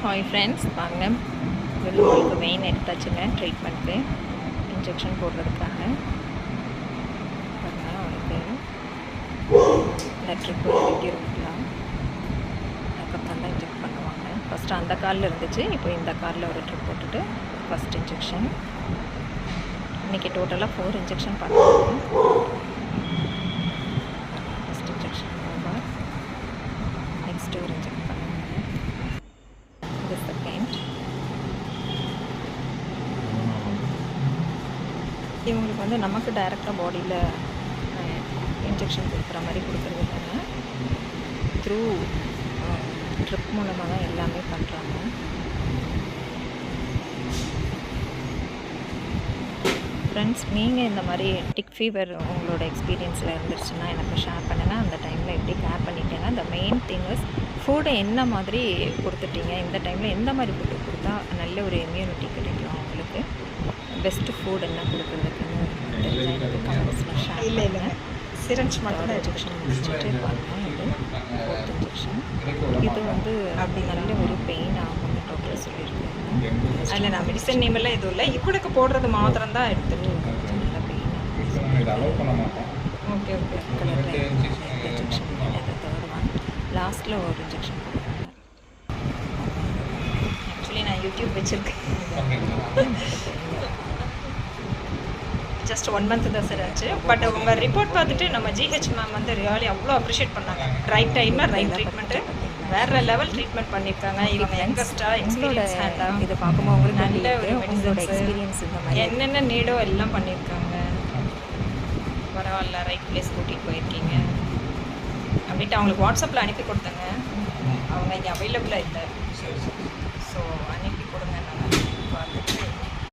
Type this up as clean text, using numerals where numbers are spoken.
Hi friends, வாங்க உங்களுக்கு vein எடுத்தாச்சுங்க treatment injection போடுறதுக்காக. பாருங்கள், அவனுக்கு இந்த ட்ரிப்பு வெட்டிருக்கலாம். அதுக்கப்புறம் தான் இன்ஜெக்ட் பண்ணுவாங்க. ஃபஸ்ட்டு அந்த காலில் இருந்துச்சு, இப்போ இந்த காலில் ஒரு ட்ரிப் போட்டுட்டு ஃபஸ்ட் இன்ஜெக்ஷன். இன்றைக்கி டோட்டலாக 4 இன்ஜெக்ஷன் பண்ணுவாங்க. First injection over. நெக்ஸ்ட்டு ஒரு இன்ஜெக்ட் பண்ணுவாங்க. இது செகண்ட். இவங்களுக்கு வந்து நமக்கு டைரெக்டாக பாடியில் இன்ஜெக்ஷன் கொடுக்குற மாதிரி கொடுக்குறது இல்லைங்க, த்ரூ ட்ரிப் மூலமாக தான் எல்லாமே பண்ணுறாங்க. ஃப்ரெண்ட்ஸ், நீங்கள் இந்த மாதிரி டிக் ஃபீவர் உங்களோட எக்ஸ்பீரியன்ஸில் இருந்துச்சுன்னா எனக்கு ஷேர் பண்ணுங்கள். அந்த டைமில் எப்படி கேர் பண்ணிட்டேன்னா, இந்த மெயின் திங்ஸ் ஃபுட்டை என்ன மாதிரி கொடுத்துட்டீங்க, இந்த டைமில் எந்த மாதிரி ஃபுட்டு கொடுத்தா நல்ல ஒரு இம்யூனிட்டி கிடைக்கும் அவங்களுக்கு, பெஸ்ட்டு ஃபுட் என்ன கொடுக்குறதுக்குன்னு தெரிஞ்ச எனக்கு கமெண்ட்ஸில் ஷேர் பண்ணுங்கள். சிரஞ்ச் மட்டும் இன்ஜெக்ஷன் முடிச்சுட்டு பாருங்கள். இது ஃபோர்த் இன்ஜெக்ஷன். இது வந்து அப்படி நல்ல ஒரு பெயின் ஆகும்னு டாக்டர் சொல்லியிருக்காங்க. அதில் நான் மெடிசன் நேமெல்லாம் எதுவும் இல்லை, இப்படிக்கு போடுறது மாத்திரம் தான் எடுத்துட்டு நல்ல பெயின் ஆகும். Okay okay. Colour injection third one. லாஸ்ட்டில் ஒரு இன்ஜெக்ஷன் கொடுக்குறாங்க. ஆக்சுவலி நான் யூடியூப் வச்சுருக்கேன். ஜஸ்ட் 1 மந்த் தான் சார் ஆச்சு. பட் உங்கள் ரிப்போர்ட் பார்த்துட்டு நம்ம ஜிஹெச் மேம் வந்து ரியலி அவ்வளோ அப்ரிஷியேட் பண்ணாங்க. ரைட் டைமில் ரைட் ட்ரீட்மெண்ட்டு, வேறு லெவல் ட்ரீட்மெண்ட் பண்ணியிருக்காங்க. இவங்க யங்கஸ்டாக எக்ஸ்பீரியன்ஸ் ஹேண்டாக இதை பார்க்கும்போது அவங்களுக்கு நல்ல ஒரு உங்களோட மெடிசன்ஸ் எக்ஸ்பீரியன்ஸ் இந்த மாதிரி என்னென்ன நீடோ எல்லாம் பண்ணியிருக்காங்க. பரவாயில்ல, ரைட் பிளேஸ் கூட்டிகிட்டு போயிருக்கீங்க அப்படின்ட்டு அவங்களுக்கு வாட்ஸ்அப்பில் அனுப்பி கொடுத்தேங்க. அவங்க இங்கே அவைலபிளாக இல்லை. ஸோ